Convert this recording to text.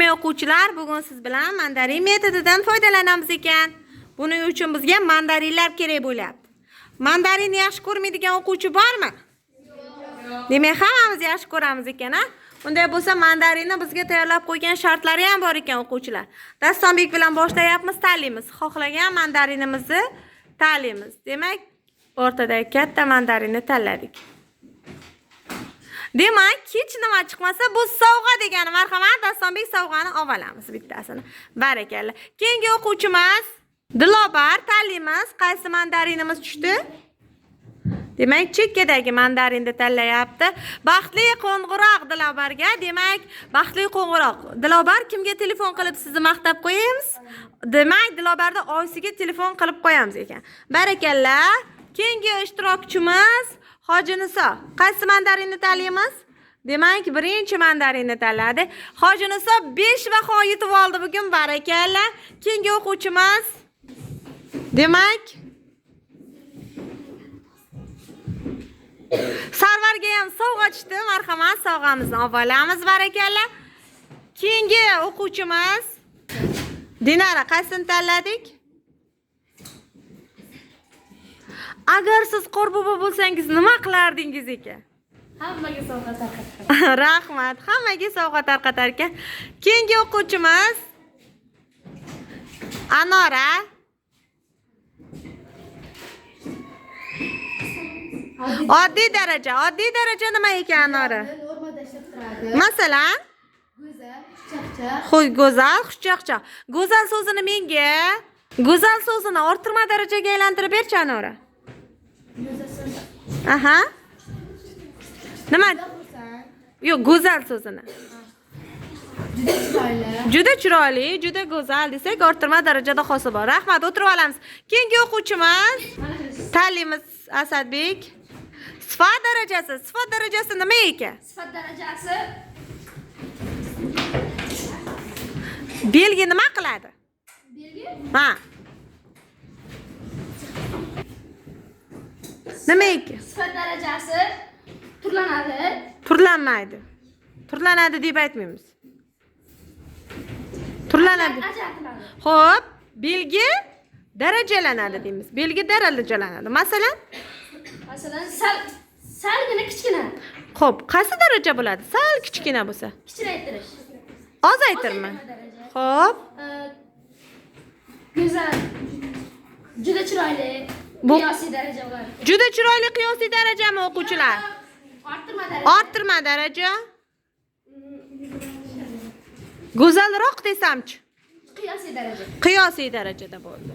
O'quvchilar, bugun siz bilan mandarin metodidan foydalanamiz ekan. Buning uchun bizga mandarinlar kerak bo'lyapti. Mandarinni yaxshi ko'rmaydigan o'quvchi bormi? Demak, hammamiz yaxshi ko'ramiz ekan, ha? Unday bo'lsa, mandarinni bizga tayyorlab qo'ygan shartlari ham bor ekan, o'quvchilar. Dastonbek bilan boshlayapmiz, tanlaymiz. Xohlagan mandarinimizni tanlaymiz. Demak, o'rtadagi katta mandarinni tanladik. Demak, hech nima chiqmasa, bu sovg'a degani. Marhamat, Dastonbek sovg'ani olamiz bittasini. Barakalla. Keyingi o'quvchimiz Dilobar, tanlaymiz. Qaysi mandarinimiz tushdi? Demak, chekkadagi mandarinni tanlayapti. Baxtli qo'ng'iroq Dilobarga. Demak, baxtli qo'ng'iroq. Dilobar kimga telefon qilib sizni maqtab qo'yamiz? Demak, Dilobarda oyisiga telefon qilib qo'yamiz ekan. Barakalla. Keyingi ishtirokchimiz Hojiniso. Qaysi mandarinni tanlaymiz? Demak, birinchi mandarinni tanladi. Hojiniso 5 baho yutib oldi bugun. Barakalla. Keyingi o'quvchimiz demak, Sarvarga ham sovg'a tushdi. Marhamat, sovg'amizni olamiz. Barakalla. Keyingi o'quvchimiz Dinara. Qaysini tanladik? Agar siz qorbobo bo'lsangiz nima qilardingiz ekan? Hammaga sovg'a tarqatar. Rahmat, hammaga sovg'a tarqatar ekan. Keyingi o'quvchimiz Anora. Oddiy daraja nima ekan Anora? Normada ishlab turadi. Masalan, Go'zal, xushchaqchaq. Xo'y, go'zal, xushchaqchaq. Go'zal so'zini menga, go'zal so'zini orttirma darajaga aylantirib berchi Anora. Aha. Nima? Yo'q, go'zal so'zini. Juda chiroyli, juda go'zal desak, orttirma darajada xosi bor. Rahmat, o'tirib olamiz. Keyingi o'quvchimiz tanlaymiz Asadbek. Sifat darajasi nima ekan? Sifat darajasi Belgi nima qiladi? belgi. Ha. Nima ekan? Sifat darajasi turlanadi. Turlanmaydi. Turlanadi deb aytmaymiz. Turlanadi. Ajratiladi. Xo'p, belgi darajalanadi deymiz. Belgi darajalanadi. Masalan, salgina kichkina. xo'p, qaysi daraja bo'ladi? Sal kichkina bo'lsa. Kichraytirish. Ozaytirma. Xo'p, Go'zal. Juda chiroyli. Bu- Qiyosiy daraja bo'ladi. juda chiroyli qiyosiy darajami o'quvchilar? Orttirma daraja. Orttirma daraja. Go'zalroq desamchi? Qiyosiy daraja. Qiyosiy darajada bo'ldi.